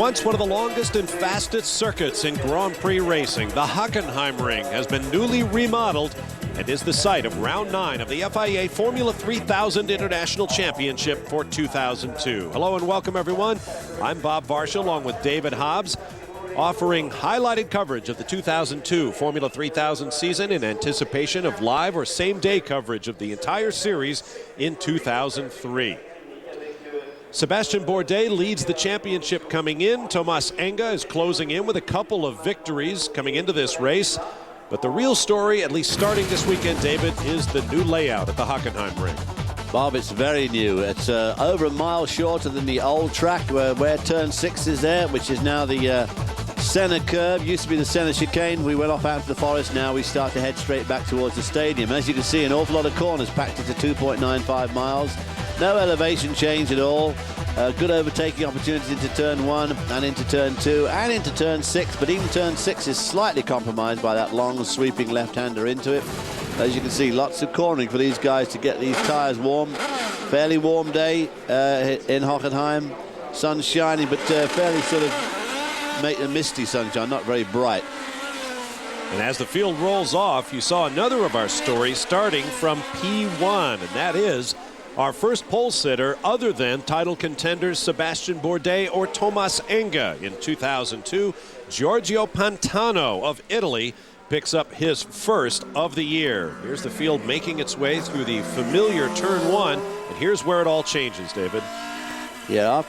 Once one of the longest and fastest circuits in Grand Prix racing, the Hockenheim ring has been newly remodeled and is the site of round 9 of the FIA Formula 3000 International Championship for 2002. Hello and welcome, everyone. I'm Bob Varsha along with David Hobbs, offering highlighted coverage of the 2002 Formula 3000 season in anticipation of live or same-day coverage of the entire series in 2003. Sebastian Bourdais leads the championship coming in. Thomas Enge is closing in with a couple of victories coming into this race. But the real story, at least starting this weekend, David, is the new layout at the Hockenheim ring. Bob, it's very new. It's over a mile shorter than the old track where turn 6 is there, which is now the center curve. Used to be the center chicane. We went off out to the forest. Now we start to head straight back towards the stadium. As you can see, an awful lot of corners packed into 2.95 miles. No elevation change at all. Good overtaking opportunities into turn 1 and into turn 2 and into turn 6, but even turn 6 is slightly compromised by that long sweeping left-hander into it. As you can see, lots of cornering for these guys to get these tires warm. Fairly warm day in Hockenheim. Sun shining, but fairly sort of misty sunshine, not very bright. And as the field rolls off, you saw another of our stories starting from P1, and that is our first pole sitter other than title contenders Sebastian Bourdais or Thomas Enge in 2002. Giorgio Pantano of Italy picks up his first of the year. Here's the field making its way through the familiar turn 1, and here's where it all changes, David. Yeah,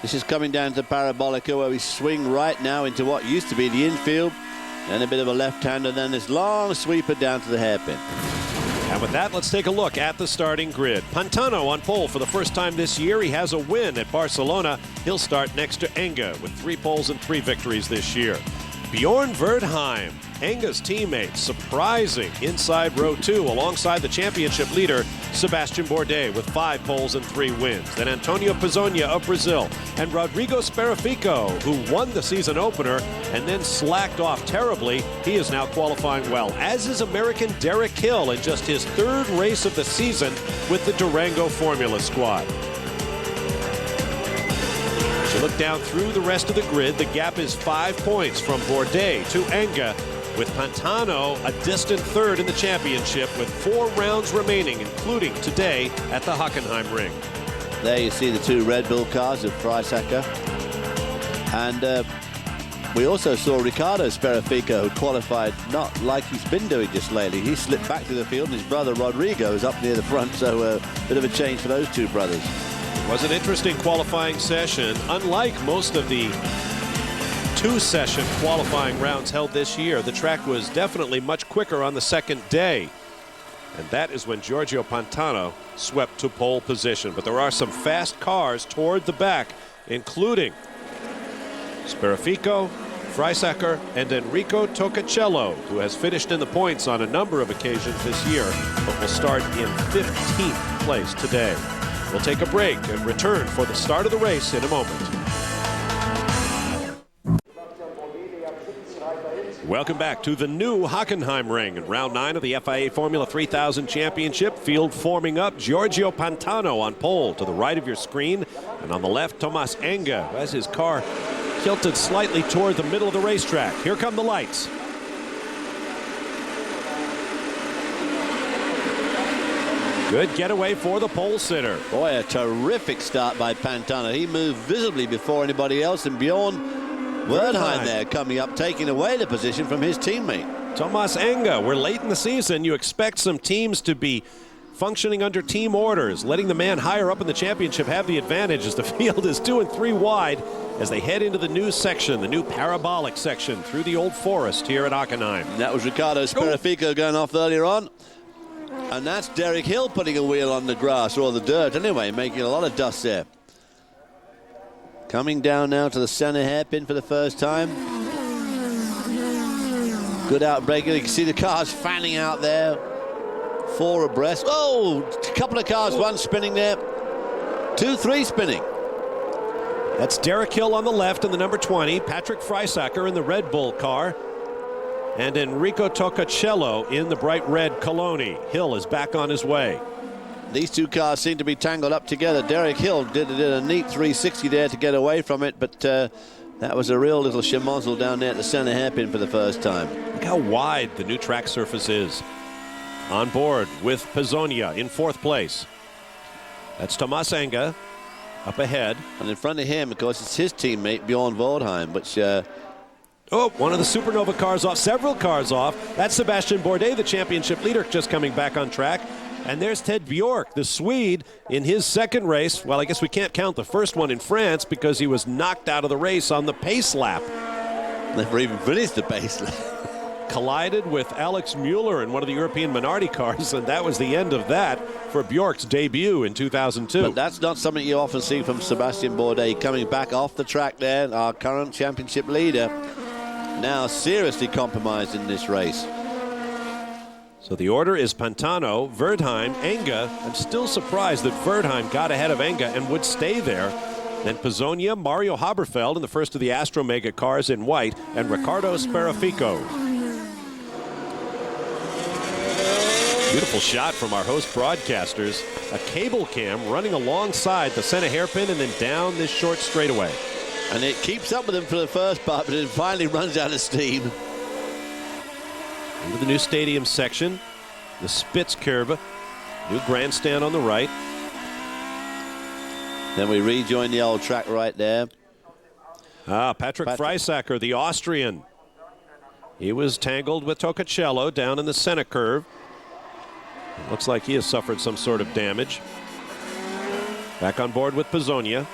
this is coming down to Parabolica, where we swing right now into what used to be the infield, and a bit of a left-hander, and then this long sweeper down to the hairpin. And with that, let's take a look at the starting grid. Pantano on pole for the first time this year. He has a win at Barcelona. He'll start next to Enge with 3 poles and 3 victories this year. Bjorn Verdheim, Enge's teammate, surprising inside row 2 alongside the championship leader Sebastian Bourdais with 5 poles and 3 wins. Then Antonio Pizzonia of Brazil and Rodrigo Sperafico, who won the season opener and then slacked off terribly. He is now qualifying well, as is American Derek Hill in just his 3rd race of the season with the Durango Formula squad. As you look down through the rest of the grid, the gap is 5 points from Bourdais to Enge, with Pantano a distant 3rd in the championship with 4 rounds remaining, including today at the Hockenheim ring. There you see the 2 Red Bull cars of Freisacker. And we also saw Ricardo Sperafico, who qualified not like he's been doing just lately. He slipped back to the field, and his brother Rodrigo is up near the front, so a bit of a change for those 2 brothers. It was an interesting qualifying session. Unlike most of the 2-session qualifying rounds held this year, the track was definitely much quicker on the 2nd day. And that is when Giorgio Pantano swept to pole position. But there are some fast cars toward the back, including Sperafico, Freisacker, and Enrico Toccacello, who has finished in the points on a number of occasions this year, but will start in 15th place today. We'll take a break and return for the start of the race in a moment. Welcome back to the new Hockenheim ring in round 9 of the FIA Formula 3000 Championship. Field forming up. Giorgio Pantano on pole to the right of your screen, and on the left, Thomas Enge, who has his car tilted slightly toward the middle of the racetrack. Here come the lights. Good getaway for the pole sitter. Boy, a terrific start by Pantano. He moved visibly before anybody else, and Bjorn Verdheim there coming up, taking away the position from his teammate. Thomas Enge, we're late in the season. You expect some teams to be functioning under team orders, letting the man higher up in the championship have the advantage as the field is 2 and 3 wide as they head into the new section, the new parabolic section through the old forest here at Hockenheim. And that was Ricardo Sperafico going off earlier on. And that's Derek Hill putting a wheel on the grass, or the dirt anyway, making a lot of dust there. Coming down now to the center hairpin for the first time. Good outbreaker. You can see the cars fanning out there. 4 abreast. Oh, a couple of cars, 1 spinning there. 2, 3 spinning. That's Derek Hill on the left in the number 20, Patrick Freisacker in the Red Bull car, and Enrico Toccacello in the bright red Coloni. Hill is back on his way. These two cars seem to be tangled up together. Derek Hill did a neat 360 there to get away from it, but that was a real little schmozzle down there at the center hairpin for the first time. Look how wide the new track surface is. On board with Pizzonia in 4th place. That's Tomas Enga up ahead. And in front of him, of course, it's his teammate, Bjorn Waldheim, which... one of the Supernova cars off, several cars off. That's Sebastian Bourdais, the championship leader, just coming back on track. And there's Ted Bjork, the Swede, in his second race. Well, I guess we can't count the first one in France because he was knocked out of the race on the pace lap. Never even finished the pace lap. Collided with Alex Mueller in one of the European minority cars, and that was the end of that for Bjork's debut in 2002. But that's not something you often see from Sebastian Bourdais, coming back off the track there, our current championship leader, now seriously compromised in this race. So the order is Pantano, Wertheim, Enga. I'm still surprised that Wertheim got ahead of Enga and would stay there. Then Pizzonia, Mario Haberfeld in the first of the Astromega cars in white, and Riccardo Sperafico. Beautiful shot from our host broadcasters. A cable cam running alongside the center hairpin and then down this short straightaway. And it keeps up with him for the first part, but it finally runs out of steam. Into the new stadium section, the Spitz curve, new grandstand on the right. Then we rejoin the old track right there. Patrick Freisacker, the Austrian. He was tangled with Tocacello down in the center curve. It looks like he has suffered some sort of damage. Back on board with Pizzonia.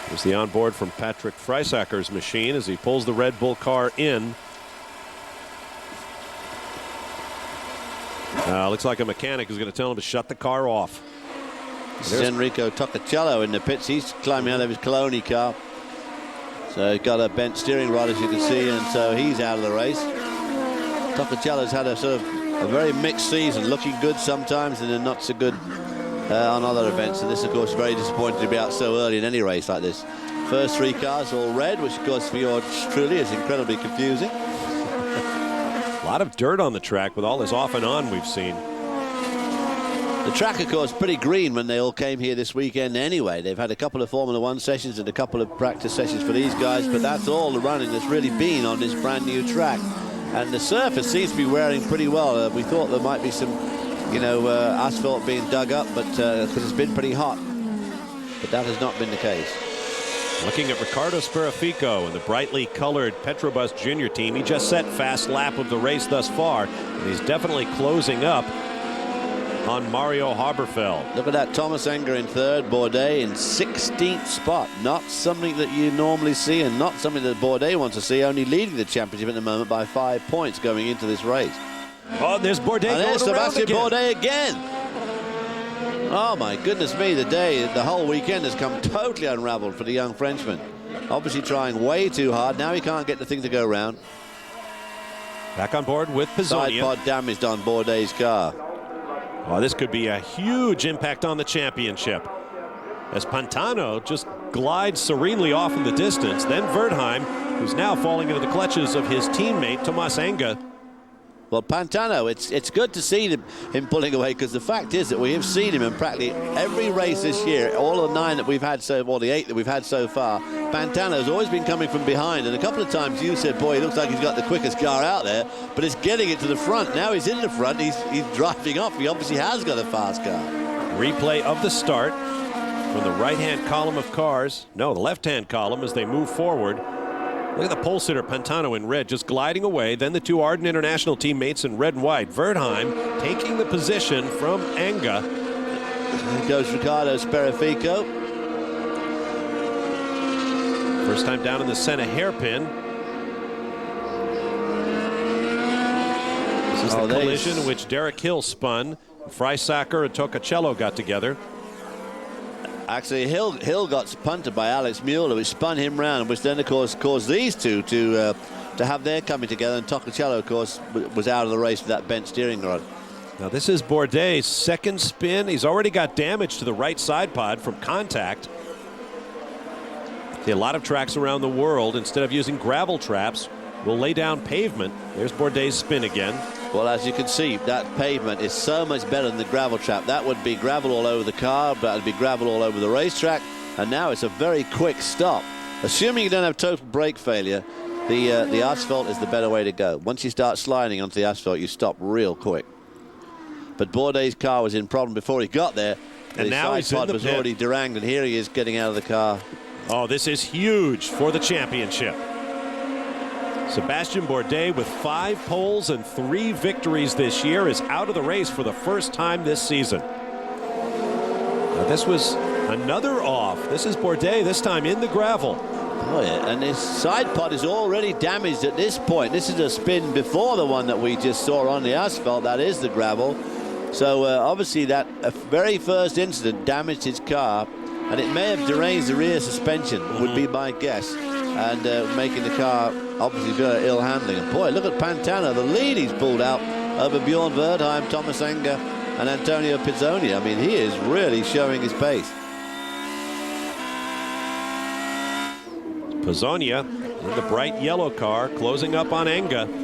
Here's the onboard from Patrick Freisacker's machine as he pulls the Red Bull car in. Looks like a mechanic is going to tell him to shut the car off. This is Enrico Tocacello in the pits. He's climbing out of his Coloni car. So he's got a bent steering rod, as you can see, and so he's out of the race. Tocacello's had a sort of a very mixed season, looking good sometimes and then not so good on other events. And this, of course, is very disappointing to be out so early in any race like this. First 3 cars all red, which, of course, for yours truly is incredibly confusing. A lot of dirt on the track with all this off and on we've seen. The track, of course, pretty green when they all came here this weekend anyway. They've had a couple of Formula 1 sessions and a couple of practice sessions for these guys, but that's all the running that's really been on this brand new track. And the surface seems to be wearing pretty well. We thought there might be some, asphalt being dug up, but because it's been pretty hot. But that has not been the case. Looking at Riccardo Sperafico and the brightly colored Petrobras Junior team, he just set fast lap of the race thus far, and he's definitely closing up on Mario Haberfeld. Look at that, Thomas Enga in 3rd, Bourdais in 16th spot. Not something that you normally see and not something that Bourdais wants to see, only leading the championship at the moment by 5 points going into this race. Oh, there's Bourdais and there's going around Sebastian again. Bourdais again. Oh my goodness me, the whole weekend has come totally unraveled for the young Frenchman. Obviously trying way too hard. Now he can't get the thing to go round. Back on board with Pizzonia. Side pod damaged on Bourdais' car. Oh, this could be a huge impact on the championship as Pantano just glides serenely off in the distance. Then Wertheim, who's now falling into the clutches of his teammate Tomas Enga. Well, Pantano, it's good to see him pulling away, because the fact is that we have seen him in practically every race this year, all the 9 that we've had or the 8 that we've had so far. Pantano's always been coming from behind, and a couple of times you said, boy, he looks like he's got the quickest car out there, but it's getting it to the front. Now he's in the front, he's driving off. He obviously has got a fast car. Replay of the start from the right-hand column of cars. No, the left-hand column as they move forward. Look at the pole sitter, Pantano in red, just gliding away. Then the 2 Arden International teammates in red and white. Wertheim taking the position from Enga. There goes Riccardo Sperafico. First time down in the center hairpin. This is the collision in which Derek Hill spun. Freisacker and Tocacello got together. Actually, Hill got punted by Alex Mueller, which spun him round, which then, of course, caused these two to have their coming together. And Tocacello, of course, was out of the race with that bent steering rod. Now, this is Bourdais' second spin. He's already got damage to the right side pod from contact. See, a lot of tracks around the world, instead of using gravel traps, will lay down pavement. There's Bourdais' spin again. Well, as you can see, that pavement is so much better than the gravel trap. That would be gravel all over the car, that would be gravel all over the racetrack, and now it's a very quick stop. Assuming you don't have total brake failure, the asphalt is the better way to go. Once you start sliding onto the asphalt, you stop real quick. But Bourdais' car was in problem before he got there. And now his side pod was already deranged, and here he is getting out of the car. Oh, this is huge for the championship. Sébastien Bourdais, with 5 poles and 3 victories this year, is out of the race for the first time this season. Now, this was another off. This is Bourdais, this time in the gravel. Oh, yeah. And his side pod is already damaged at this point. This is a spin before the one that we just saw on the asphalt. That is the gravel. So obviously that very first incident damaged his car, and it may have deranged the rear suspension, would be my guess, and making the car obviously very ill handling. And boy, look at Pantano, the lead he's pulled out over Bjorn Verdheim, Thomas Enger, and Antonio Pizzonia. I mean, he is really showing his pace. Pizzonia in the bright yellow car, closing up on Enga.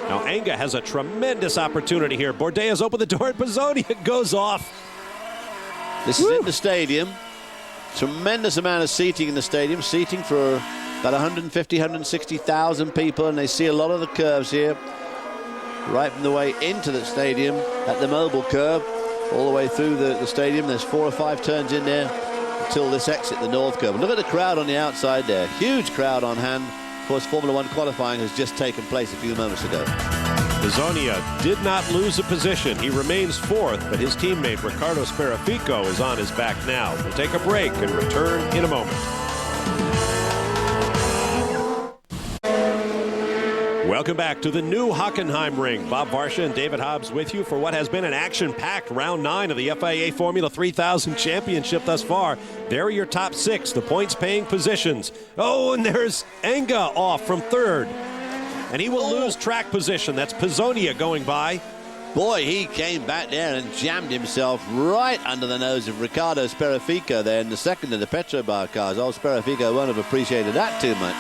Now Enga has a tremendous opportunity here. Bourdais has opened the door, and Pizzonia goes off. This is in the stadium. Tremendous amount of seating in the stadium. Seating for about 150, 160,000 people, and they see a lot of the curves here. Right from the way into the stadium at the mobile curve, all the way through the stadium. There's 4 or 5 turns in there until this exit, the north curve. Look at the crowd on the outside there. Huge crowd on hand. Of course, Formula 1 qualifying has just taken place a few moments ago. Pizzonia did not lose a position. He remains 4th, but his teammate Riccardo Speraffico is on his back now. We'll take a break and return in a moment. Welcome back to the new Hockenheim ring. Bob Varsha and David Hobbs with you for what has been an action-packed round 9 of the FIA Formula 3000 Championship thus far. There are your top 6, the points-paying positions. Oh, and there's Enga off from 3rd. And he will lose track position. That's Pizzonia going by. Boy, he came back there and jammed himself right under the nose of Riccardo Speraffico there in the second of the Petrobar cars. Old Speraffico won't have appreciated that too much.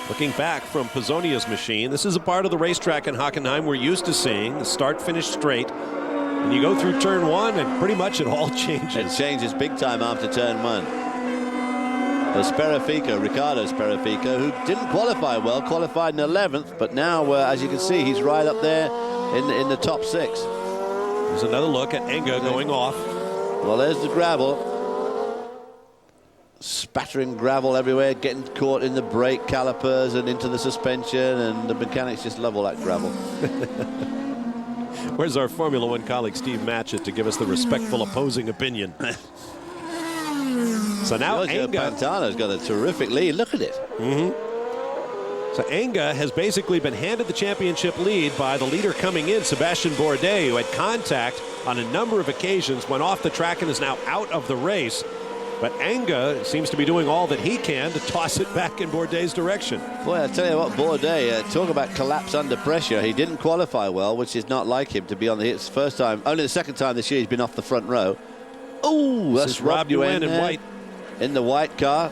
Looking back from Pizzonia's machine, this is a part of the racetrack in Hockenheim we're used to seeing. The start-finish straight. And you go through turn 1, and pretty much it all changes. It changes big time after turn 1. Speraffico, Riccardo Speraffico, who didn't qualify well, qualified in 11th, but now, as you can see, he's right up there in the top 6. There's another look at Enga going off. Well, there's the gravel. Spattering gravel everywhere, getting caught in the brake calipers and into the suspension, and the mechanics just love all that gravel. Where's our Formula 1 colleague Steve Matchett to give us the respectful opposing opinion? So now Enga, Pantano's got a terrific lead. Look at it. So Enga has basically been handed the championship lead by the leader coming in, Sébastien Bourdais, who had contact on a number of occasions, went off the track and is now out of the race. But Enga seems to be doing all that he can to toss it back in Bourdais' direction. Boy, I tell you what, Bourdais, talk about collapse under pressure. He didn't qualify well, which is not like him to be on the hits first time. Only the second time this year he's been off the front row. Oh, that's Rob Nguyen in white. In the white car.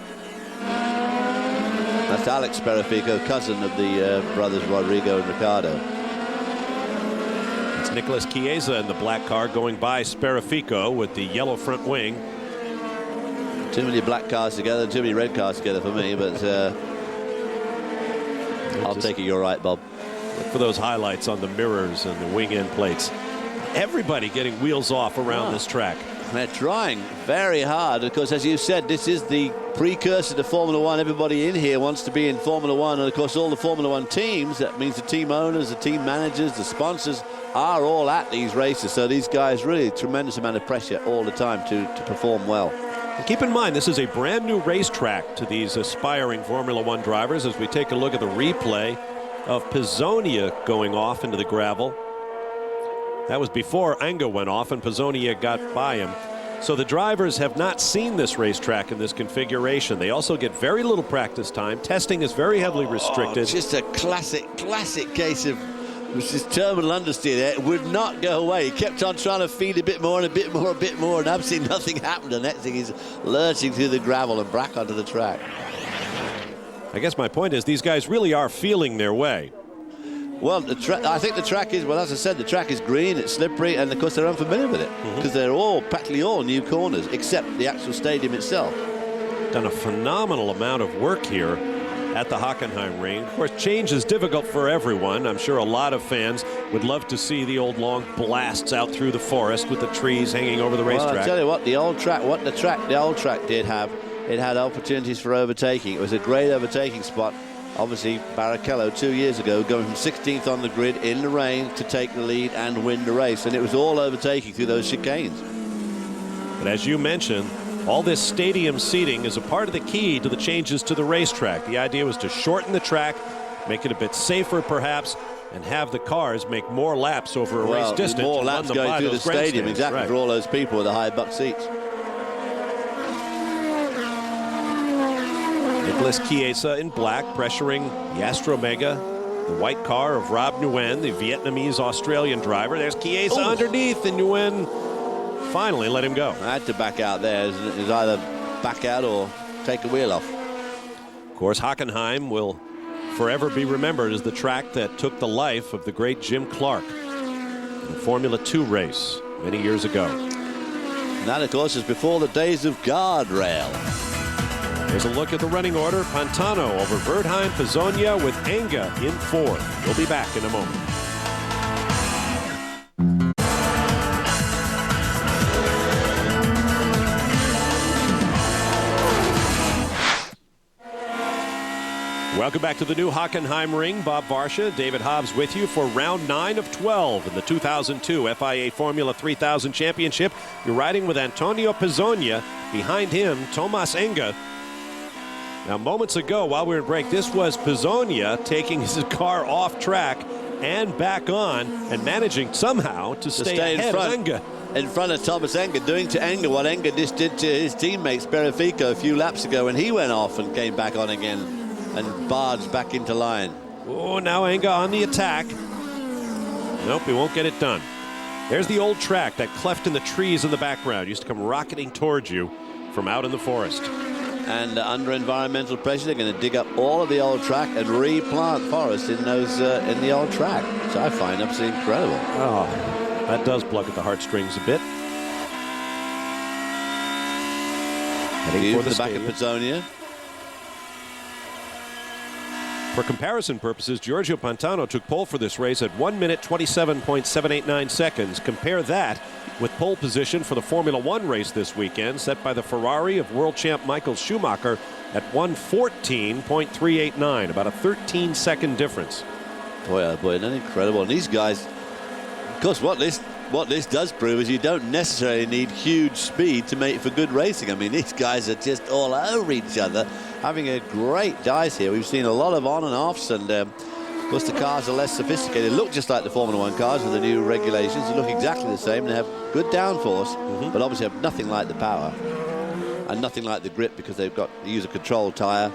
That's Alex Speraffico, cousin of the brothers Rodrigo and Riccardo. It's Nicholas Chiesa in the black car going by Speraffico with the yellow front wing. Too many black cars together, too many red cars together for me, but I'll take it you're right, Bob. Look for those highlights on the mirrors and the wing end plates. Everybody getting wheels off around this track. They're trying very hard because, as you said, this is the precursor to Formula 1. Everybody in here wants to be in Formula 1, and of course all the Formula 1 teams, that means the team owners, the team managers, the sponsors, are all at these races. So these guys really tremendous amount of pressure all the time to perform well. And keep in mind, this is a brand new racetrack to these aspiring Formula 1 drivers as we take a look at the replay of Pizzonia going off into the gravel. That was before Enga went off and Pizzonia got by him. So the drivers have not seen this racetrack in this configuration. They also get very little practice time. Testing is very heavily restricted. Just a classic case of this terminal understeer there. It would not go away. He kept on trying to feed a bit more and a bit more, and absolutely nothing happened. The next thing he's lurching through the gravel and back onto the track. I guess my point is these guys really are feeling their way. Well, I think the track is, well, as I said, the track is green, it's slippery, and of course they're unfamiliar with it because they're practically all new corners, except the actual stadium itself. Done a phenomenal amount of work here at the Hockenheim ring. Of course, change is difficult for everyone. I'm sure a lot of fans would love to see the old long blasts out through the forest with the trees hanging over the racetrack. Well, I tell you what, the old track did have, it had opportunities for overtaking. It was a great overtaking spot. Obviously, Barrichello 2 years ago going from 16th on the grid in the rain to take the lead and win the race, and it was all overtaking through those chicanes. But as you mentioned, all this stadium seating is a part of the key to the changes to the racetrack. The idea was to shorten the track, make it a bit safer perhaps, and have the cars make more laps over a race distance. More laps going through the stadium, exactly, for all those people with the high buck seats. Nicholas Chiesa in black, pressuring the Astromega, the white car of Rob Nguyen, the Vietnamese-Australian driver. There's Chiesa underneath, and Nguyen finally let him go. I had to back out there. It was either back out or take the wheel off. Of course, Hockenheim will forever be remembered as the track that took the life of the great Jim Clark in a Formula 2 race many years ago. And that, of course, is before the days of guardrail. Here's a look at the running order. Pantano over Wertheim, Pizzonia with Enga in fourth. We'll be back in a moment. Welcome back to the new Hockenheim ring. Bob Varsha, David Hobbs with you for round 9 of 12 in the 2002 FIA Formula 3000 Championship. You're riding with Antonio Pizzonia. Behind him, Tomas Enga. Now, moments ago, while we were in break, this was Pizzonia taking his car off track and back on and managing somehow to stay ahead of Enga. In front of Thomas Enga, doing to Enga what Enga just did to his teammate Sperrifico a few laps ago when he went off and came back on again and barged back into line. Oh, now Enga on the attack. Nope, he won't get it done. There's the old track, that cleft in the trees in the background. Used to come rocketing towards you from out in the forest. And under environmental pressure, they're going to dig up all of the old track and replant forest in those in the old track. So I find absolutely incredible. Oh, that does plug at the heartstrings a bit. Heading for the back of Pizzonia. For comparison purposes, Giorgio Pantano took pole for this race at 1 minute 27.789 seconds. Compare that with pole position for the Formula 1 race this weekend, set by the Ferrari of world champ Michael Schumacher at 1:14.389, about a 13-second difference. Boy, oh boy, isn't that incredible? And these guys, of course, what this does prove is you don't necessarily need huge speed to make for good racing. I mean, these guys are just all over each other, having a great dice here. We've seen a lot of on and offs, and of course the cars are less sophisticated. They look just like the Formula 1 cars with the new regulations. They look exactly the same. They have good downforce, but obviously have nothing like the power and nothing like the grip because they use a controlled tyre.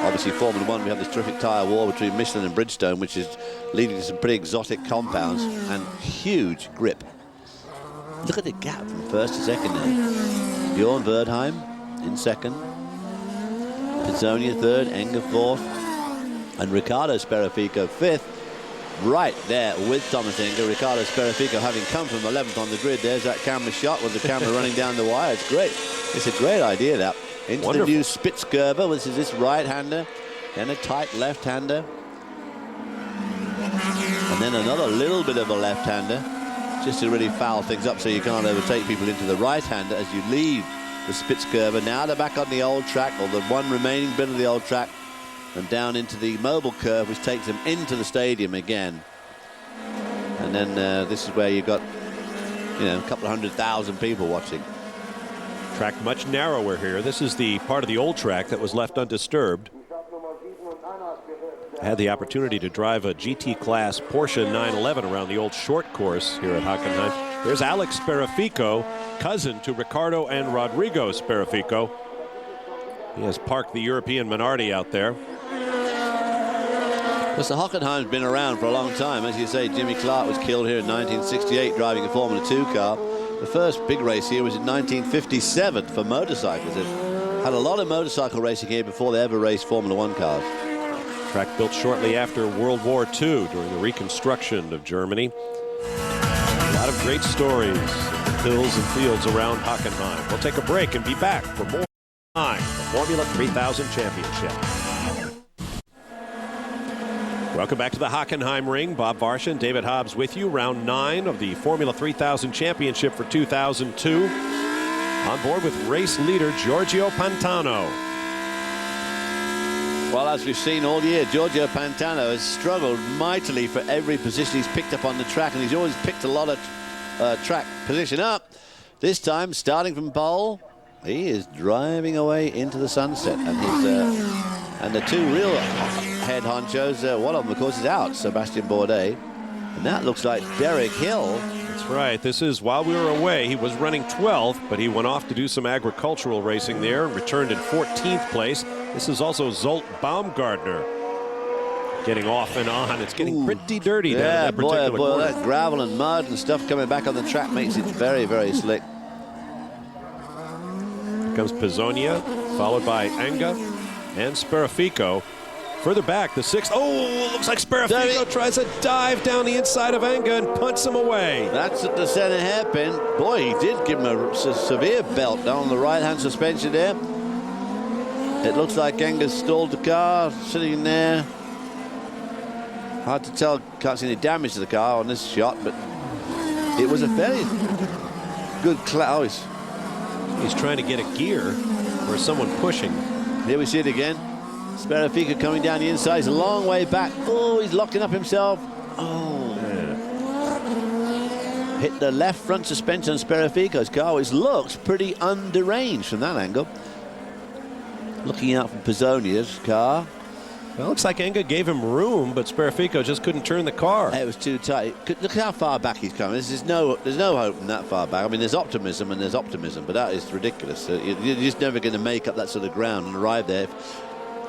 Obviously, Formula 1, we have this terrific tyre war between Michelin and Bridgestone, which is leading to some pretty exotic compounds and huge grip. Look at the gap from first to second there. Bjorn Wertheim in second. Pizzonia third, Enga fourth, and Riccardo Sperrifico fifth. Right there with Thomas Enga. Riccardo Sperrifico having come from 11th on the grid. There's that camera shot with the camera running down the wire. It's great. It's a great idea, that. Into the new Spitzgerber, which is this right-hander, then a tight left-hander, and then another little bit of a left-hander, just to really foul things up so you can't overtake people into the right-hander as you leave the Spitzgerber. Now they're back on the old track, or the one remaining bit of the old track, and down into the mobile curve, which takes them into the stadium again. And then this is where you've got, you know, a couple of 100,000 people watching. Track much narrower here. This is the part of the old track that was left undisturbed. I had the opportunity to drive a GT class Porsche 911 around the old short course here at Hockenheim. There's Alex Sperrifico, cousin to Ricardo and Rodrigo Sperrifico. He has parked the European Minardi out there. Well, so Hockenheim's been around for a long time. As you say, Jimmy Clark was killed here in 1968 driving a Formula 2 car. The first big race here was in 1957 for motorcycles. They've had a lot of motorcycle racing here before they ever raced Formula 1 cars. Track built shortly after World War II during the reconstruction of Germany. A lot of great stories in the hills and fields around Hockenheim. We'll take a break and be back for more time, the Formula 3000 Championship. Welcome back to the Hockenheim ring. Bob Varsha and David Hobbs with you. Round 9 of the Formula 3000 Championship for 2002. On board with race leader Giorgio Pantano. Well, as we've seen all year, Giorgio Pantano has struggled mightily for every position he's picked up on the track, and he's always picked a lot of track position up. This time, starting from pole, he is driving away into the sunset, and the two real head honchos, one of them, of course, is out, Sebastian Bourdais, and that looks like Derek Hill. That's right. This is while we were away. He was running 12th, but he went off to do some agricultural racing there, returned in 14th place. This is also Zolt Baumgartner getting off and on. It's getting pretty dirty down in that particular corner. That gravel and mud and stuff coming back on the track makes it very, very slick. Here comes Pizzonia, followed by Anga and Sperafico. Further back, the 6th. Oh, looks like Sperafico tries a dive down the inside of Anga and punts him away. That's at the center hairpin. Boy, he did give him a severe belt down the right-hand suspension there. It looks like Enga's stalled the car, sitting there. Hard to tell, can't see any damage to the car on this shot, but it was a very good cloud. He's trying to get a gear or someone pushing. Here we see it again. Sperafico coming down the inside. He's a long way back. Oh, he's locking up himself. Oh. Yeah. Hit the left front suspension on Sperafico's car, which looks pretty underrange from that angle. Looking out from Pizzonia's car. Well, looks like Enga gave him room, but Sperafico just couldn't turn the car. It was too tight. Look how far back he's coming. There's no hope from that far back. I mean, there's optimism and there's optimism, but that is ridiculous. You're just never going to make up that sort of ground and arrive there.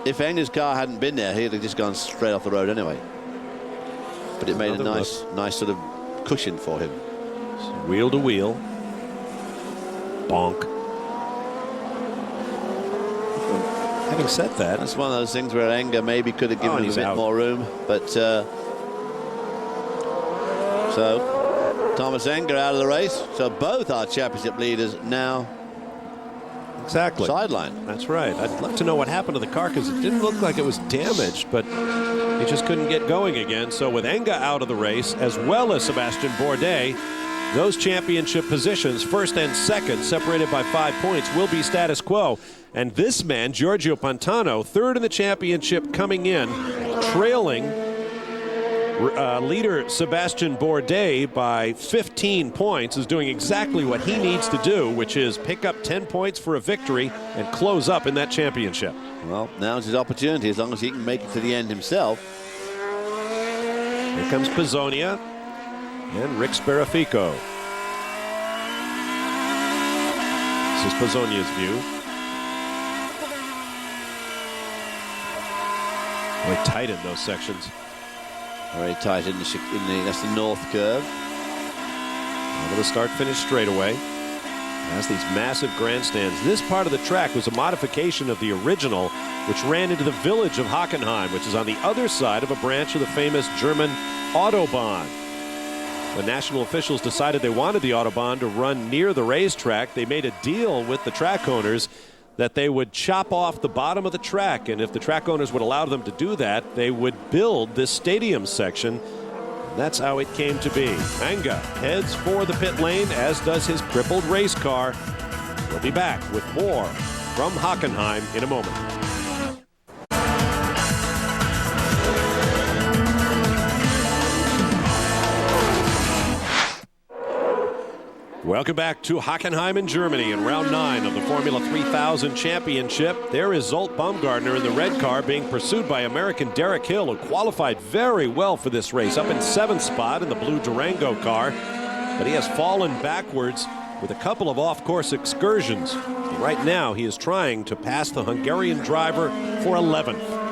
If Enga's car hadn't been there, he'd have just gone straight off the road anyway. But it made a nice sort of cushion for him. So wheel to wheel. Bonk. Having said that, that's one of those things where Enga maybe could have given him a bit more room, but so Thomas Enga out of the race. So both our championship leaders now sideline. That's right. I'd love to know what happened to the car, because it didn't look like it was damaged, but he just couldn't get going again. So with Enga out of the race, as well as Sebastian Bourdais, those championship positions, first and second, separated by 5 points, will be status quo. And this man, Giorgio Pantano, third in the championship coming in, trailing leader Sebastian Bourdais by 15 points, is doing exactly what he needs to do, which is pick up 10 points for a victory and close up in that championship. Well, now's his opportunity, as long as he can make it to the end himself. Here comes Pizzonia and Rick Sperafico. This is Pizzonia's view. Very tight in those sections. Very tight in that's the north curve. Over the start-finish straightaway. Has these massive grandstands. This part of the track was a modification of the original, which ran into the village of Hockenheim, which is on the other side of a branch of the famous German Autobahn. When national officials decided they wanted the Autobahn to run near the racetrack, they made a deal with the track owners that they would chop off the bottom of the track, and if the track owners would allow them to do that, they would build this stadium section. That's how it came to be. Anga heads for the pit lane, as does his crippled race car. We'll be back with more from Hockenheim in a moment. Welcome back to Hockenheim in Germany in round 9 of the Formula 3000 Championship. There is Zolt Baumgartner in the red car, being pursued by American Derek Hill, who qualified very well for this race, up in 7th spot in the blue Durango car. But he has fallen backwards with a couple of off-course excursions. Right now, he is trying to pass the Hungarian driver for 11th.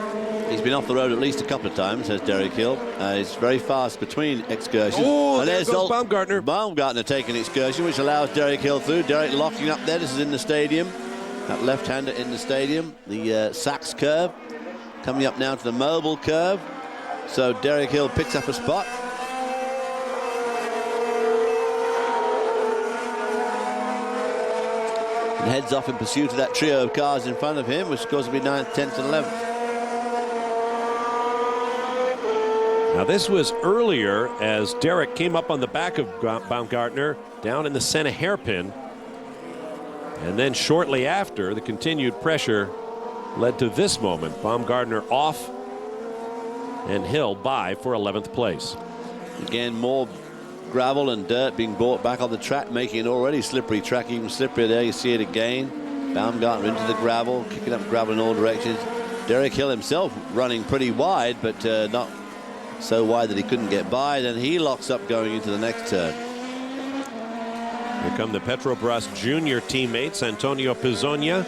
He's been off the road at least a couple of times, says Derek Hill. He's very fast between excursions. Oh, and there goes Baumgartner. Baumgartner taking excursion, which allows Derek Hill through. Derek locking up there. This is in the stadium. That left-hander in the stadium. The Sachs curve. Coming up now to the mobile curve. So Derek Hill picks up a spot. And heads off in pursuit of that trio of cars in front of him, which scores to be 9th, 10th, and 11th. Now this was earlier as Derek came up on the back of Baumgartner down in the center hairpin. And then shortly after, the continued pressure led to this moment. Baumgartner off and Hill by for 11th place. Again, more gravel and dirt being brought back on the track, making an already slippery track even slipperier there. You see it again. Baumgartner into the gravel, kicking up gravel in all directions. Derek Hill himself running pretty wide, but not so wide that he couldn't get by. Then he locks up going into the next turn. Here come the Petrobras Junior teammates, Antonio Pizzonia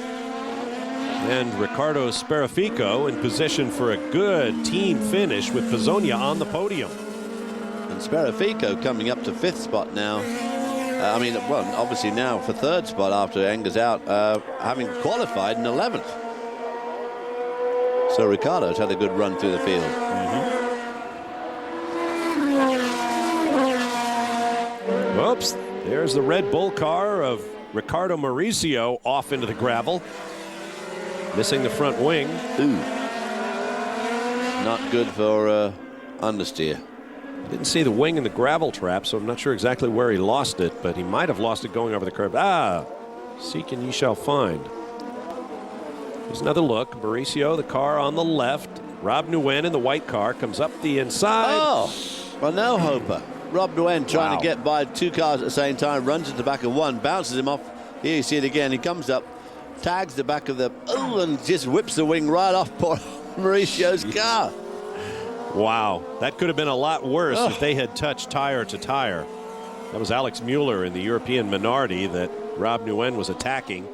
and Ricardo Sperafico, in position for a good team finish with Pizzonia on the podium. And Sperafico coming up to 5th spot now. Well, obviously now for 3rd spot after Enger's out, having qualified in 11th. So Ricardo's had a good run through the field. Whoops, there's the Red Bull car of Ricardo Mauricio off into the gravel. Missing the front wing. Ooh. Not good for understeer. Didn't see the wing in the gravel trap, so I'm not sure exactly where he lost it, but he might have lost it going over the curb. Seek and ye shall find. Here's another look. Mauricio, the car on the left. Rob Nguyen in the white car comes up the inside. Oh, well, no hoper. Rob Nguyen trying to get by 2 cars at the same time, runs into the back of one, bounces him off. Here you see it again. He comes up, tags the back of the, and just whips the wing right off poor Mauricio's car. Wow, that could have been a lot worse if they had touched tire to tire. That was Alex Mueller in the European minority that Rob Nguyen was attacking,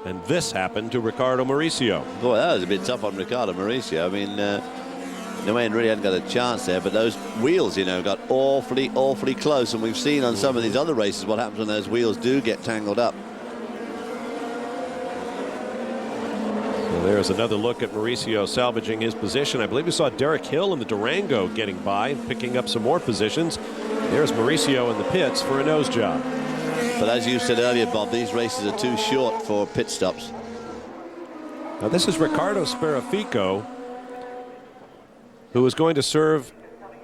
and this happened to Ricardo Mauricio. Boy, that was a bit tough on Ricardo Mauricio. I mean, Nguyen really hadn't got a chance there, but those wheels, got awfully, awfully close, and we've seen on some of these other races what happens when those wheels do get tangled up. There's another look at Mauricio salvaging his position. I believe we saw Derek Hill in the Durango getting by, picking up some more positions. There's Mauricio in the pits for a nose job. But as you said earlier, Bob, these races are too short for pit stops. Now this is Ricardo Sperafico, who is going to serve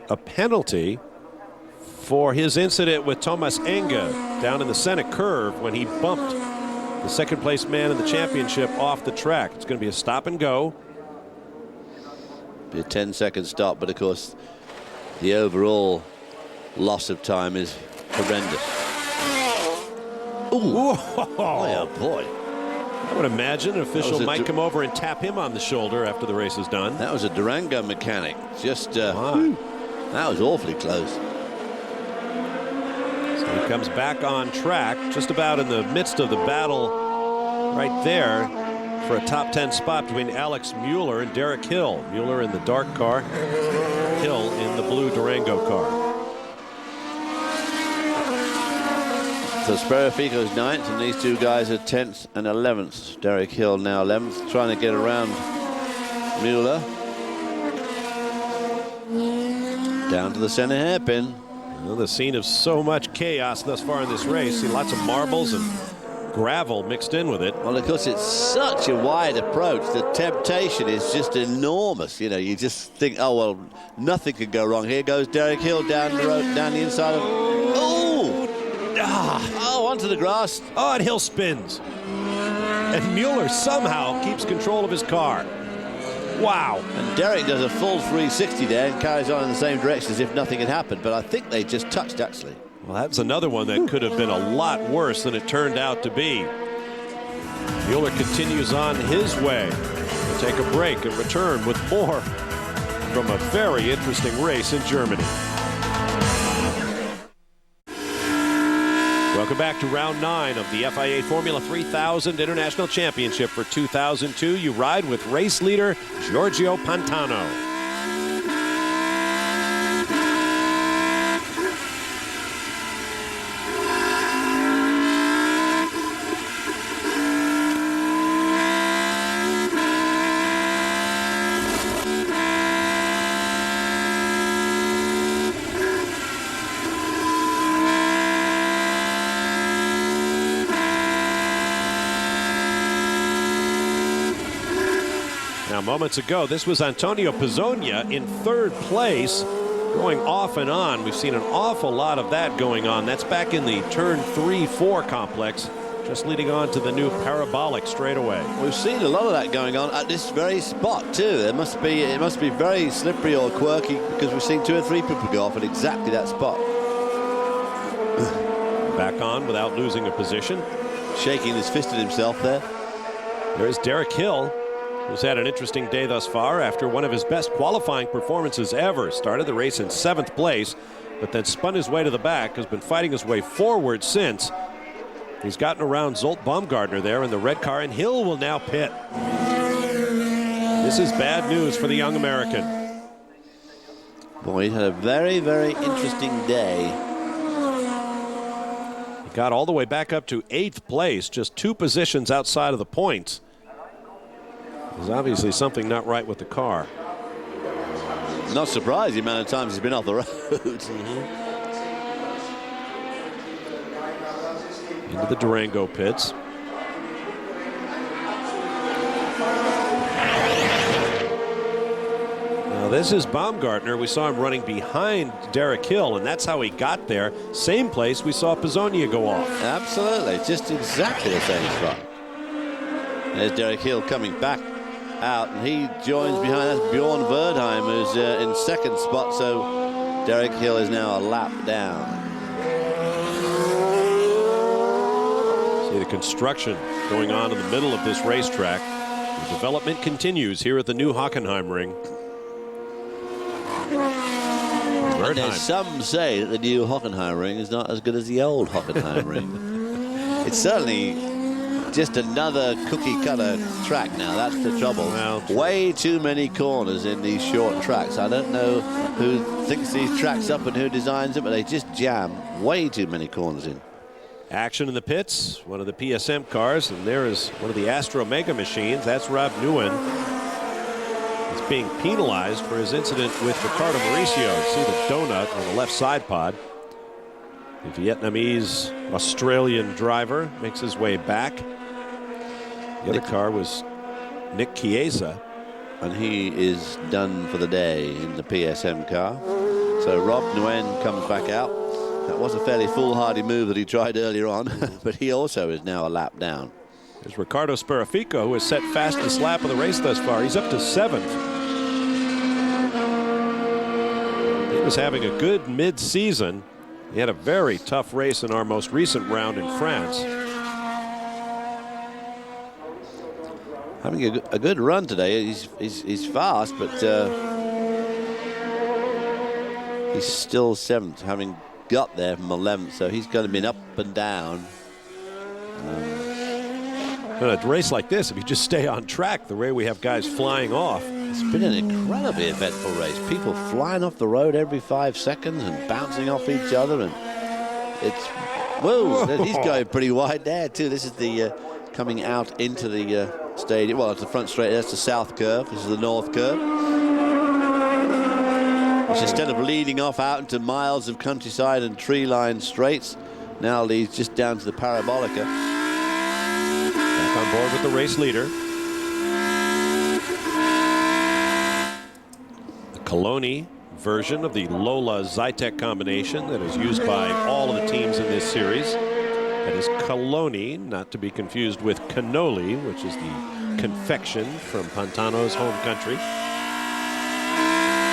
a penalty for his incident with Thomas Enger down in the Senate curve when he bumped the second place man in the championship off the track. It's going to be a stop and go. Be a 10-second stop, but of course the overall loss of time is horrendous. Ooh. Oh boy. I would imagine an official might come over and tap him on the shoulder after the race is done. That was a Durango mechanic. Just that was awfully close. He comes back on track, just about in the midst of the battle right there for a top 10 spot between Alex Mueller and Derek Hill. Mueller in the dark car, Hill in the blue Durango car. So Sperafico's 9th, and these two guys are 10th and 11th. Derek Hill now 11th, trying to get around Mueller. Down to the center hairpin. Well, the scene of so much chaos thus far in this race. See lots of marbles and gravel mixed in with it. Well, of course, it's such a wide approach. The temptation is just enormous. You just think, oh, well, nothing could go wrong. Here goes Derek Hill down the road, down the inside of... Oh, onto the grass. Oh, and Hill spins. And Mueller somehow keeps control of his car. Wow. And Derek does a full 360 there and carries on in the same direction as if nothing had happened. But I think they just touched, actually. Well, that's another one that could have been a lot worse than it turned out to be. Mueller continues on his way. We'll take a break and return with more from a very interesting race in Germany. Welcome back to round 9 of the FIA Formula 3000 International Championship for 2002. You ride with race leader Giorgio Pantano. Now, moments ago, this was Antonio Pizzonia in third place, going off and on. We've seen an awful lot of that going on. That's back in the turn 3-4 complex, just leading on to the new parabolic straightaway. We've seen a lot of that going on at this very spot too. It must be very slippery or quirky, because we've seen 2 or 3 people go off at exactly that spot. Back on without losing a position. Shaking his fist at himself there. There's Derek Hill, who's had an interesting day thus far after one of his best qualifying performances ever. Started the race in 7th place, but then spun his way to the back, has been fighting his way forward since. He's gotten around Zolt Baumgartner there in the red car, and Hill will now pit. This is bad news for the young American. Boy, he had a very, very interesting day. He got all the way back up to 8th place, just 2 positions outside of the points. There's obviously something not right with the car. Not surprised the amount of times he's been off the road. Into the Durango pits. Now this is Baumgartner. We saw him running behind Derek Hill, and that's how he got there. Same place we saw Pizzonia go off. Absolutely, just exactly the same spot. There's Derek Hill coming back out, and he joins behind us Bjorn Verdheim, who's in 2nd spot, so Derek Hill is now a lap down. See the construction going on in the middle of this racetrack. The development continues here at the new Hockenheim ring. And there's some say that the new Hockenheim ring is not as good as the old Hockenheim ring. It's certainly just another cookie-cutter track now. That's the trouble. Well, way too many corners in these short tracks. I don't know who thinks these tracks up and who designs them, but they just jam way too many corners in. Action in the pits, one of the PSM cars, and there is one of the Astro Mega machines. That's Rob Nguyen. He's being penalized for his incident with Ricardo Mauricio. See the donut on the left side pod. The Vietnamese Australian driver makes his way back. The other car was Nick Chiesa. And he is done for the day in the PSM car. So Rob Nguyen comes back out. That was a fairly foolhardy move that he tried earlier on, but he also is now a lap down. There's Ricardo Sparafico, who has set fastest lap of the race thus far. He's up to 7th. He was having a good mid-season. He had a very tough race in our most recent round in France. Having a good run today. He's fast, but he's still 7th, having got there from 11th, so he's going to be up and down. In a race like this, if you just stay on track the way we have guys flying off. It's been an incredibly eventful race. People flying off the road every 5 seconds and bouncing off each other, and it's whoa. He's going pretty wide there too. This is the coming out into the stadium. Well, it's the front straight. That's the south curve. This is the north curve. Which, instead of leading off out into miles of countryside and tree-lined straights, now leads just down to the parabolica. Back on board with the race leader. The Coloni version of the Lola Zytek combination that is used by all of the teams in this series. That is Coloni, not to be confused with cannoli, which is the confection from Pantano's home country.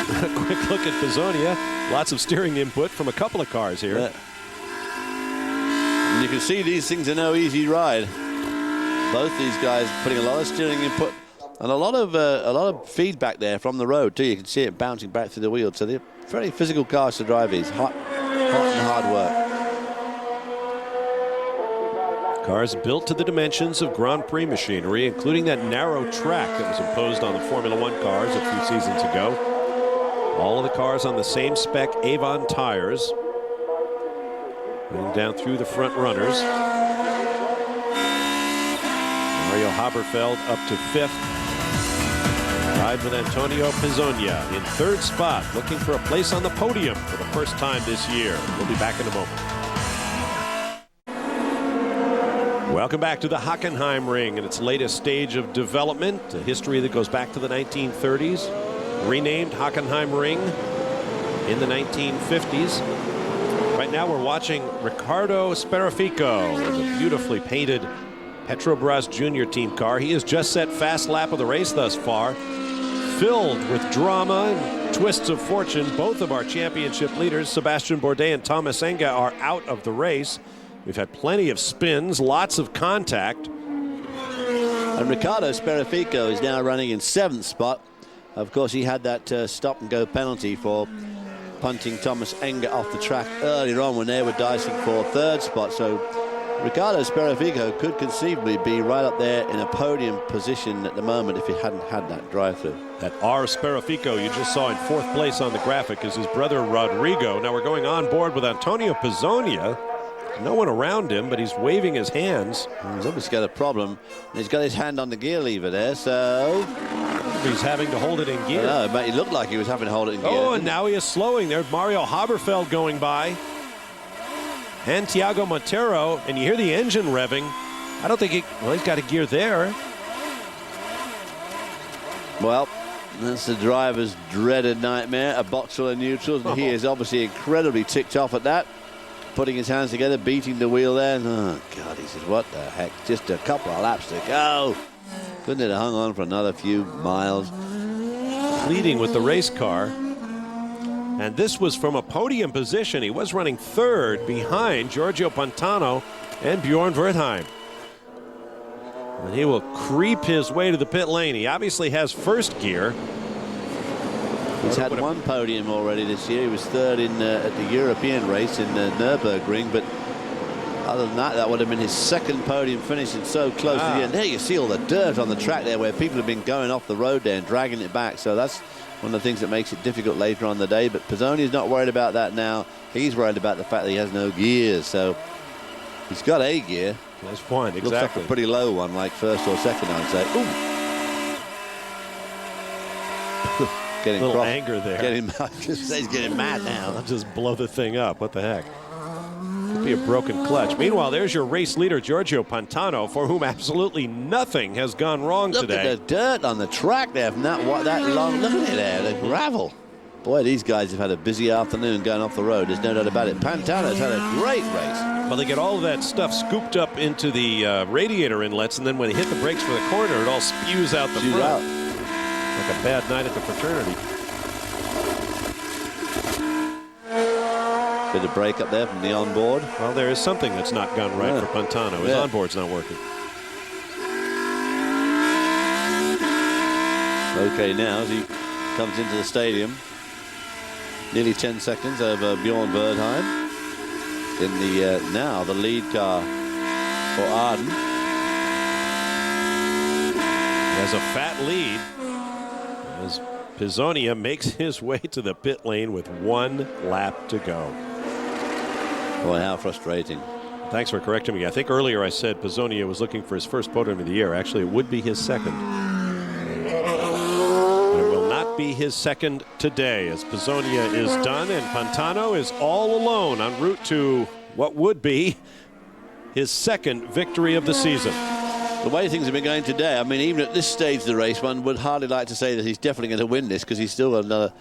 A quick look at Pizzonia. Lots of steering input from a couple of cars here. And you can see these things are no easy ride. Both these guys putting a lot of steering input and a lot of feedback there from the road too. You can see it bouncing back through the wheels. So they're very physical cars to drive these. Hot and hard work. Cars built to the dimensions of Grand Prix machinery, including that narrow track that was imposed on the Formula One cars a few seasons ago. All of the cars on the same spec Avon tires. Going down through the front runners. Mario Haberfeld up to 5th. Tied with Antonio Pizzonia in 3rd spot, looking for a place on the podium for the first time this year. We'll be back in a moment. Welcome back to the Hockenheim ring and its latest stage of development, a history that goes back to the 1930s, renamed Hockenheim ring in the 1950s. Right now we're watching Ricardo Sperafico with a beautifully painted Petrobras Junior team car. He has just set fast lap of the race thus far, filled with drama and twists of fortune. Both of our championship leaders, Sebastian Bourdais and Thomas Enga, are out of the race. We've had plenty of spins, lots of contact. And Ricardo Sperafico is now running in 7th spot. Of course, he had that stop and go penalty for punting Thomas Enga off the track earlier on when they were dicing for 3rd spot. So Ricardo Sperafico could conceivably be right up there in a podium position at the moment if he hadn't had that drive-through. That R. Sperafico you just saw in 4th place on the graphic is his brother Rodrigo. Now we're going on board with Antonio Pizzonia. No one around him, but he's waving his hands. He's obviously got a problem. He's got his hand on the gear lever there, so he's having to hold it in gear. No, but he looked like he was having to hold it in gear. Oh, and now he is slowing. There's Mario Haberfeld going by. And Thiago Montero, and you hear the engine revving. I don't think he's got a gear there. Well, that's the driver's dreaded nightmare, a box full of neutrals, and he is obviously incredibly ticked off at that. Putting his hands together, beating the wheel there. Oh, God, he says, what the heck? Just a couple of laps to go. Couldn't it have hung on for another few miles? Leading with the race car. And this was from a podium position. He was running 3rd behind Giorgio Pantano and Bjorn Wertheim. And he will creep his way to the pit lane. He obviously has 1st gear. He's had one podium already this year. He was 3rd in at the European race in the Nürburgring, but other than that, that would have been his 2nd podium, finishing so close to the end. There you see all the dirt on the track there where people have been going off the road there and dragging it back. So that's one of the things that makes it difficult later on in the day. But Pizzonia's not worried about that now. He's worried about the fact that he has no gears. So he's got a gear. That's fine, exactly. Looks like a pretty low one, like 1st or 2nd, I'd say. Ooh. Getting a little anger there. He's getting mad now. I'll just blow the thing up. What the heck? Could be a broken clutch. Meanwhile, there's your race leader, Giorgio Pantano, for whom absolutely nothing has gone wrong today. Look at the dirt on the track there from that long. Look at it there, the gravel. Boy, these guys have had a busy afternoon going off the road. There's no doubt about it. Pantano's had a great race. Well, they get all of that stuff scooped up into the radiator inlets, and then when they hit the brakes for the corner, it all spews out the front. Like a bad night at the fraternity. Bit of break up there from the onboard. Well, there is something that's not gone right for Pantano. His onboard's not working. Okay, now as he comes into the stadium, nearly 10 seconds over Bjorn Wertheim in the now the lead car for Arden. He has a fat lead as Pizzonia makes his way to the pit lane with 1 lap to go. Boy, how frustrating. Thanks for correcting me. I think earlier I said Pizzonia was looking for his 1st podium of the year. Actually, it would be his 2nd. But it will not be his 2nd today, as Pizzonia is done and Pantano is all alone en route to what would be his 2nd victory of the season. The way things have been going today, I mean, even at this stage of the race, one would hardly like to say that he's definitely going to win this because he's still got another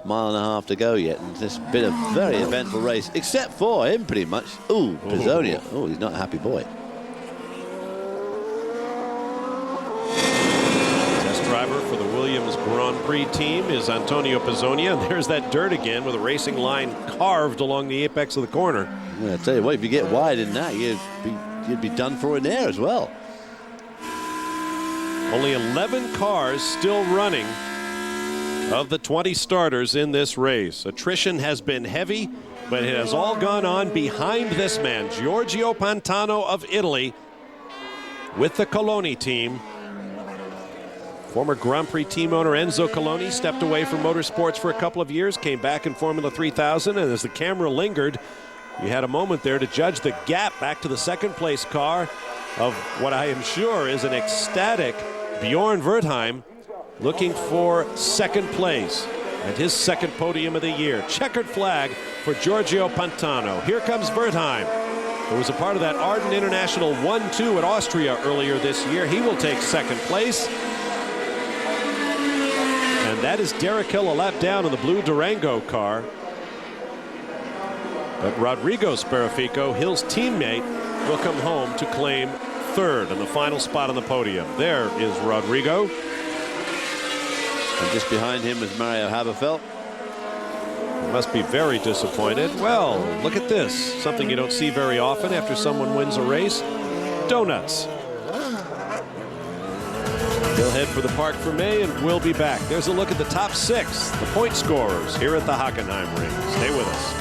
1.5 miles to go yet. And it's been a very eventful race, except for him, pretty much. Ooh, Pizzonia. Oh, he's not a happy boy. Test driver for the Williams Grand Prix team is Antonio Pizzonia. And there's that dirt again with a racing line carved along the apex of the corner. Yeah, I tell you what, if you get wide in that, you'd be done for in there as well. Only 11 cars still running of the 20 starters in this race. Attrition has been heavy, but it has all gone on behind this man, Giorgio Pantano of Italy, with the Coloni team. Former Grand Prix team owner Enzo Coloni stepped away from motorsports for a couple of years, came back in Formula 3000, and as the camera lingered, you had a moment there to judge the gap back to the 2nd place car of what I am sure is an ecstatic Bjorn Wertheim, looking for 2nd place and his 2nd podium of the year. Checkered flag for Giorgio Pantano. Here comes Wertheim. who was a part of that Arden International 1-2 at Austria earlier this year. He will take second place. And that is Derek Hill a lap down in the blue Durango car. But Rodrigo Sparafico, Hill's teammate, will come home to claim third and the final spot on the podium. There is Rodrigo. And just behind him is Mario Haberfeld. He must be very disappointed. Well, look at this. Something you don't see very often after someone wins a race. Donuts. They'll head for the Parc Fermé and we'll be back. There's a look at the top 6, the point scorers here at the Hockenheim ring. Stay with us.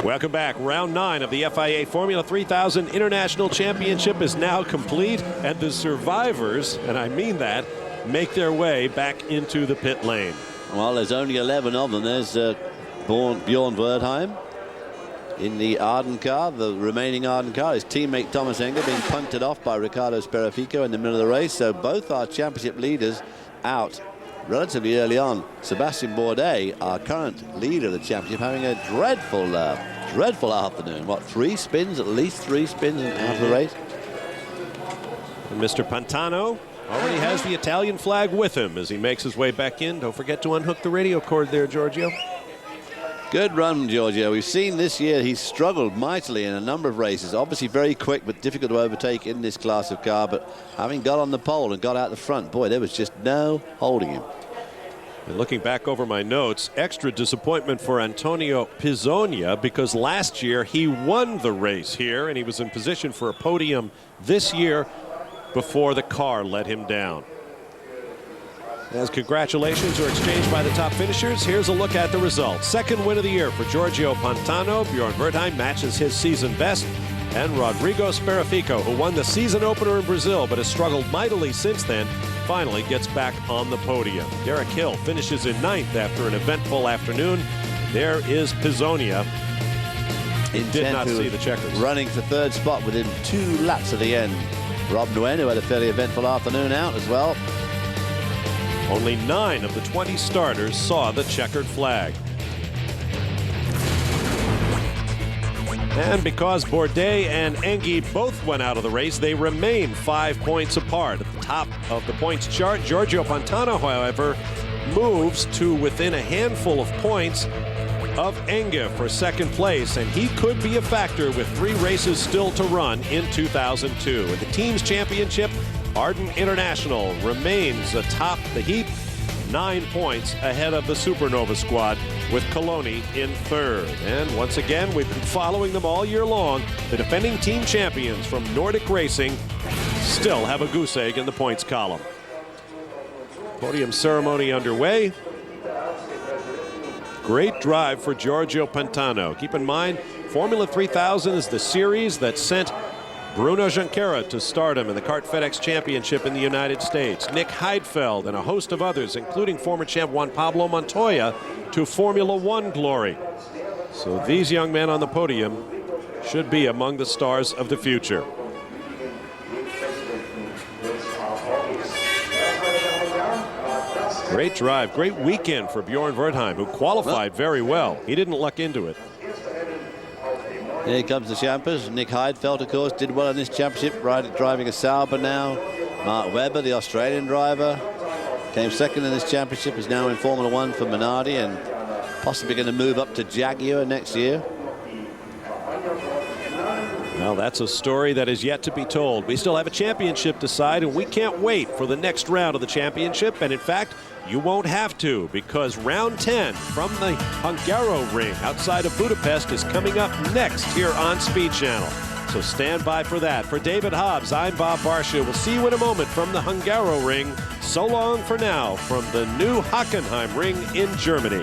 Welcome back. Round 9 of the FIA Formula 3000 International Championship is now complete, and the survivors, and I mean that, make their way back into the pit lane. Well, there's only 11 of them. There's Bjorn Wertheim in the Arden car, the remaining Arden car. His teammate Thomas Enger being punted off by Ricardo Sparafico in the middle of the race. So both our championship leaders out relatively early on. Sebastian Bourdais, our current leader of the championship, having a dreadful afternoon. What, 3 spins, at least 3 spins out of the race? And Mr. Pantano already has the Italian flag with him as he makes his way back in. Don't forget to unhook the radio cord there, Giorgio. Good run, Giorgio. We've seen this year he's struggled mightily in a number of races. Obviously very quick, but difficult to overtake in this class of car. But having got on the pole and got out the front, boy, there was just no holding him. And looking back over my notes, extra disappointment for Antonio Pizzonia because last year he won the race here and he was in position for a podium this year before the car let him down. As congratulations are exchanged by the top finishers, here's a look at the results. Second win of the year for Giorgio Pantano. Bjorn Wertheim matches his season best. And Rodrigo Sparafico, who won the season opener in Brazil but has struggled mightily since then, finally gets back on the podium. Derek Hill finishes in 9th after an eventful afternoon. There is Pizzonia. He did not see the checkers. Running for 3rd spot within 2 laps of the end. Rob Nguyen, who had a fairly eventful afternoon, out as well. Only 9 of the 20 starters saw the checkered flag. And because Bourdais and Engi both went out of the race, they remain 5 points apart. At the top of the points chart, Giorgio Pantano, however, moves to within a handful of points of Enga for 2nd place, and he could be a factor with 3 races still to run in 2002. In the team's championship, Arden International remains atop the heap, 9 points ahead of the Supernova squad, with Coloni in 3rd. And once again, we've been following them all year long. The defending team champions from Nordic Racing still have a goose egg in the points column. Podium ceremony underway. Great drive for Giorgio Pantano. Keep in mind, Formula 3000 is the series that sent Bruno Junqueira to stardom in the Kart FedEx Championship in the United States. Nick Heidfeld and a host of others, including former champ Juan Pablo Montoya, to Formula One glory. So these young men on the podium should be among the stars of the future. Great drive, great weekend for Bjorn Wertheim, who qualified very well. He didn't luck into it. Here comes the champers. Nick Heidfeld, of course, did well in this championship, driving a Sauber now. Mark Webber, the Australian driver, came 2nd in this championship, is now in Formula One for Minardi and possibly going to move up to Jaguar next year. Well, that's a story that is yet to be told. We still have a championship to decide, and we can't wait for the next round of the championship. And in fact, you won't have to, because round 10 from the Hungaro ring outside of Budapest is coming up next here on Speed Channel. So stand by for that. For David Hobbs, I'm Bob Barsha. We'll see you in a moment from the Hungaro ring. So long for now from the new Hockenheim ring in Germany.